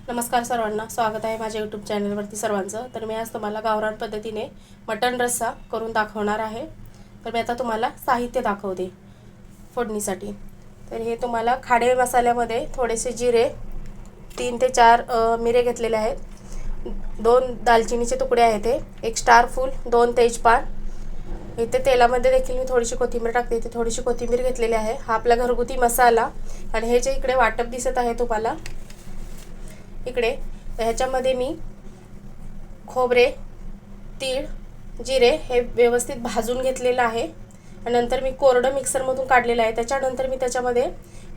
नमस्कार सर्वांना, स्वागत आहे माझ्या यूट्यूब चॅनलवरती सर्वांचं. तर मी आज तुम्हाला गावरान पद्धतीने मटण रस्सा करून दाखवणार आहे. तर मी आता तुम्हाला साहित्य दाखवते फोडणीसाठी. तर हे तुम्हाला खाडे मसाल्यामध्ये थोडेसे जिरे, 3 ते 4 मिरे घेतलेले आहेत, 2 दालचिनीचे तुकडे आहेत, एक स्टार फूल, 2 तेजपान. इथे तेलामध्ये देखील मी थोडीशी कोथिंबीर टाकते. इथे थोडीशी कोथिंबीर घेतलेली आहे. हा आपला घरगुती मसाला. आणि हे जे इकडे वाटप दिसत आहे तुम्हाला इकडे, ह्याच्यामध्ये मी खोबरे, तीळ, जिरे हे व्यवस्थित भाजून घेतलेलं आहे. आणि नंतर मी कोरडं मिक्सरमधून काढलेलं आहे. त्याच्यानंतर मी त्याच्यामध्ये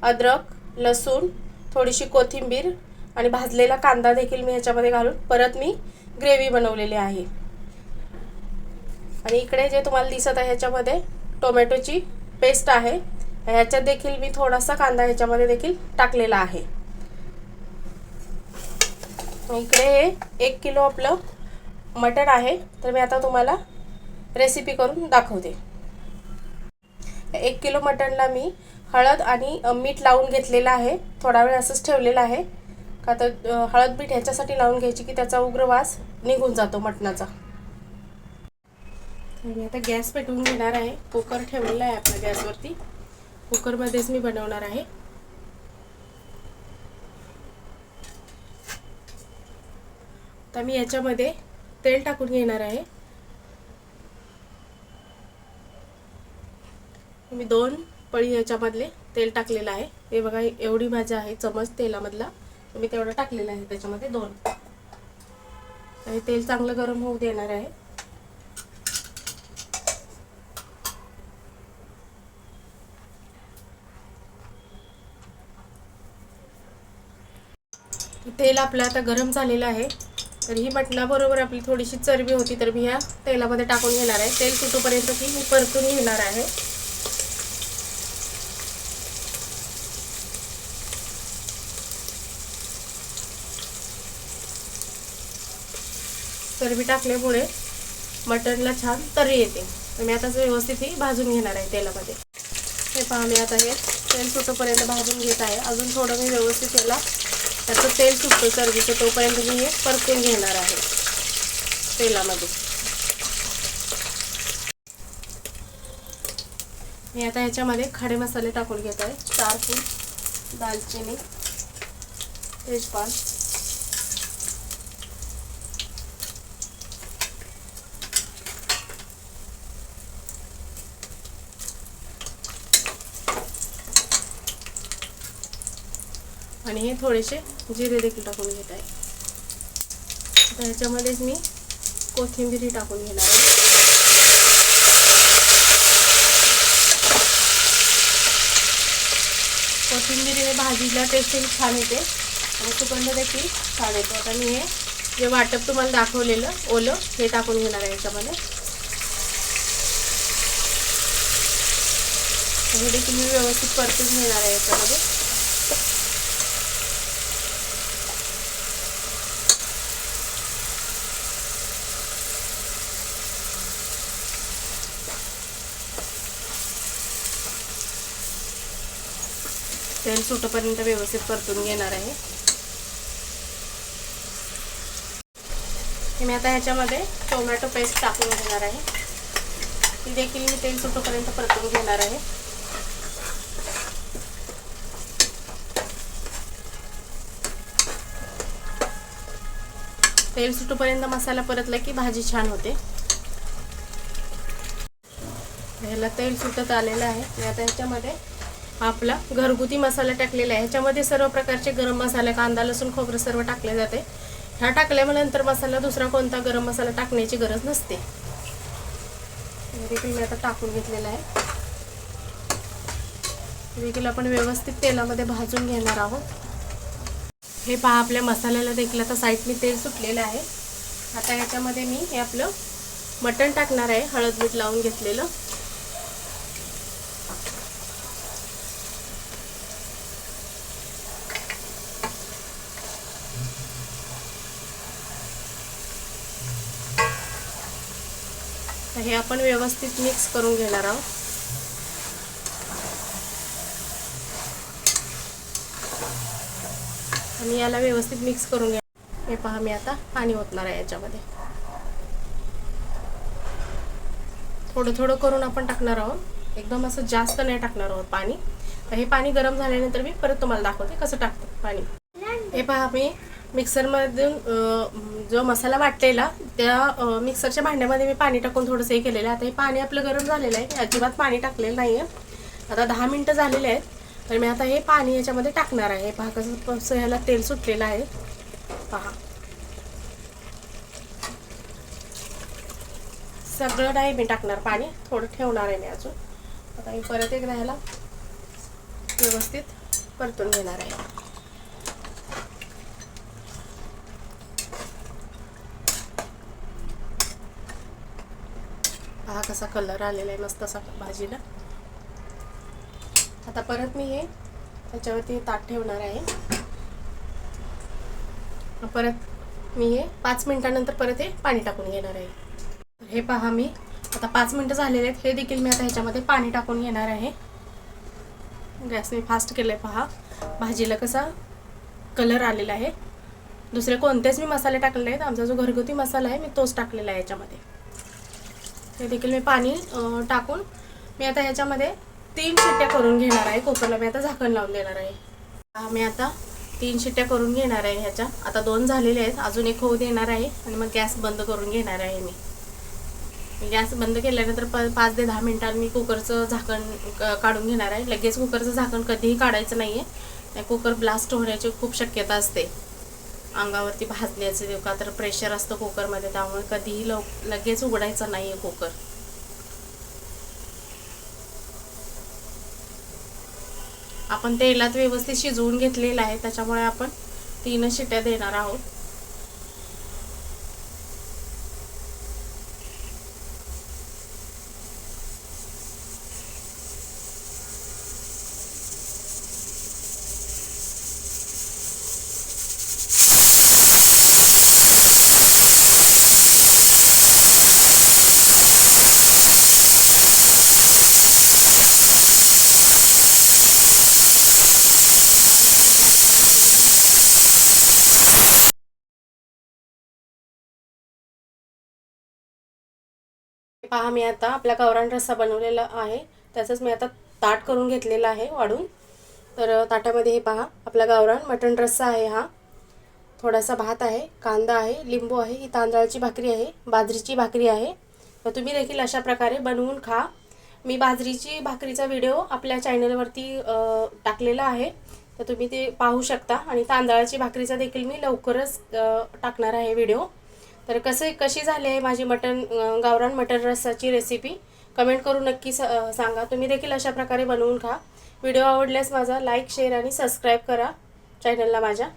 अद्रक, लसूण, थोडीशी कोथिंबीर आणि भाजलेला कांदा देखील मी ह्याच्यामध्ये घालून परत मी ग्रेव्ही बनवलेली आहे. आणि इकडे जे तुम्हाला दिसत आहे ह्याच्यामध्ये टोमॅटोची पेस्ट आहे. ह्याच्यात देखील मी थोडासा कांदा ह्याच्यामध्ये देखील टाकलेला आहे. इकडे हे 1 किलो आपलं मटण आहे. तर मी आता तुम्हाला रेसिपी करून दाखवते. 1 किलो मटणला मी हळद आणि मीठ लावून घेतलेलं आहे. थोडा वेळ असंच ठेवलेलं आहे का तर हळद मीठ ह्याच्यासाठी लावून घ्यायची की त्याचा उग्र वास निघून जातो मटणाचा. मी आता गॅस पेटवून घेणार आहे. कुकर ठेवलेला आहे आपल्या गॅसवरती. कुकरमध्येच मी बनवणार आहे. आता मी याच्यामध्ये तेल टाकून घेणार आहे. मी 2 पळी याच्यामधले तेल टाकलेलं आहे. हे बघा, एवढी भाजी आहे चमच तेलामधला, मी तेवढं टाकलेलं आहे त्याच्यामध्ये 2. हे तेल चांगलं गरम होऊ देणार आहे. तेल आपलं आता गरम झालेलं आहे. तर ही मटणाबरोबर आपली थोडीशी चरबी होती, तर मी ह्या तेलामध्ये टाकून घेणार आहे. तेल सुटूपर्यंत ती मी परतून घेणार आहे. चरबी टाकल्यामुळे मटणला छान तर्री येते. तर मी आता व्यवस्थित ही भाजून घेणार आहे तेलामध्ये. हे पहा, मी आता हे तेल सुटूपर्यंत भाजून घेत आहे. अजून थोडं मी व्यवस्थित याला त्याचं तेल सुटतं चरबीचं तोपर्यंत मी हे परतून घेणार आहे तेलामध्ये. मी आता ह्याच्यामध्ये खडे मसाले टाकून घेत आहे. स्टार फूल, दालचिनी, तेजपान, आणि हे थोडेसे जिरे देखील टाकून घेत आहे. आता ह्याच्यामध्येच मी कोथिंबीर टाकून घेणार आहे. कोथिंबीरीने भाजीला टेस्ट छान येते आणि सुगंध देखील छान येतो. आता मी हे जे वाटप तुम्हाला दाखवलेलं ओलं हे टाकून घेणार आहे याच्यामध्ये. हे देखील मी व्यवस्थित परतून घेणार आहे याच्यामध्ये. तेल सुटेपर्यंत व्यवस्थित परतून घेणार आहे. मी आता ह्याच्यामध्ये टोमॅटो पेस्ट टाकून घेणार आहे. ती देखील मी तेल सुटेपर्यंत परतून घेणार आहे. तेल सुटेपर्यंत मसाला परतला की भाजी छान होते. ह्याला तेल सुटत आलेलं आहे. मी आता ह्याच्यामध्ये आपला घरगुती मसाला टाकलेला आहे. ह्याच्यामध्ये सर्व प्रकारचे गरम मसाले, कांदा, लसूण, खोबरं सर्व टाकले जाते. ह्या टाकल्यानंतर मसाला दुसरा कोणता गरम मसाला टाकण्याची गरज नसते. देखील मी आता टाकून घेतलेला आहे. देखील आपण व्यवस्थित तेलामध्ये भाजून घेणार आहोत. हे पहा, आपल्या मसाल्याला देखील आता साईडने तेल सुटलेलं आहे. आता ह्याच्यामध्ये मी हे आपलं मटण टाकणार आहे, हळद मीठ लावून घेतलेलं. हे आपण व्यवस्थित मिक्स करून घेणार आहोत. आणि याला व्यवस्थित मिक्स करून घ्या. हे पहा मी आता पाणी ओतणार आहे याच्यामध्ये. थोडं थोडं करून आपण टाकणार आहोत, एकदम असं जास्त नाही टाकणार आहोत पाणी. हे पाणी गरम झाल्यानंतर मी परत तुम्हाला दाखवते कसं टाकतं पाणी. हे पहा मी मिक्सरमधून जो मसाला वाटलेला त्या मिक्सरच्या भांड्यामध्ये मी पाणी टाकून थोडंसं हे केलेलं आहे. आता हे पाणी आपलं गरम झालेलं आहे, अजिबात पाणी टाकलेलं नाही आहे. आता 10 मिनटं झालेले आहेत, तर मी आता हे पाणी याच्यामध्ये टाकणार आहे. पहा कसं ह्याला तेल सुटलेलं आहे. पहा सगळं नाही मी टाकणार पाणी, थोडं ठेवणार आहे मी अजून. आता मी परत एकदा ह्याला व्यवस्थित परतून घेणार आहे. पहा कसा कलर आलेला आहे मस्त असा भाजीला. आता परत मी हे त्याच्यावरती ताट ठेवणार आहे. परत मी हे 5 मिनिटानंतर परत हे पाणी टाकून घेणार आहे. हे पहा मी आता 5 मिनिटं झालेले आहेत. हे देखील मी आता ह्याच्यामध्ये पाणी टाकून घेणार आहे. गॅस मी फास्ट केलं आहे. पहा भाजीला कसा कलर आलेला आहे. दुसरे कोणतेच मी मसाले टाकलेले आहेत, आमचा जो घरगुती मसाला आहे मी तोच टाकलेला आहे याच्यामध्ये. हे देखील मी पाणी टाकून मी आता ह्याच्यामध्ये 3 शिट्ट्या करून घेणार आहे. कुकरला मी आता झाकण लावून देणार आहे. मी आता 3 शिट्ट्या करून घेणार आहे ह्याच्या. आता 2 झालेले आहेत, अजून एक होऊ देणार आहे आणि मग गॅस बंद करून घेणार आहे. मी गॅस बंद केल्यानंतर 5 ते 10 मिनिटांनी मी कुकरचं झाकण काढून घेणार आहे. लगेच कुकरचं झाकण कधीही काढायचं नाही आहे, कुकर ब्लास्ट होण्याची खूप शक्यता असते. अंगावरती भाजण्याचे का तर प्रेशर असतं कुकरमध्ये, त्यामुळे कधीही लगेच उघडायचं नाही आहे कुकर. आपण तेलात व्यवस्थित शिजवून घेतलेलं आहे, त्याच्यामुळे आपण 3 शिट्ट्या देणार आहोत. पहा मी आता आपला गावरान रस्सा बनवलेला आहे, त्याचंच मी आता ताट करून घेतलेलं आहे वाढून. तर ताटामध्ये हे पहा आपला गावरान मटण रस्सा आहे. हा थोडासा भात आहे, कांदा आहे, लिंबू आहे, ही तांदळाची भाकरी आहे, बाजरीची भाकरी आहे. तर तुम्ही देखील अशा प्रकारे बनवून खा. मी बाजरीची भाकरीचा व्हिडिओ आपल्या चॅनलवरती टाकलेला आहे, तर तुम्ही ते पाहू शकता. आणि तांदळाची भाकरीचा देखील मी लवकरच टाकणार आहे व्हिडिओ. तर कशी झाली आहे माझी गावरान मटण रस्साची रेसिपी कमेंट करून नक्की सांगा. तुम्ही देखील अशा प्रकारे बनवून खा. व्हिडिओ आवडल्यास माझा लाईक, शेअर आणि सबस्क्राईब करा चॅनलला माझ्या.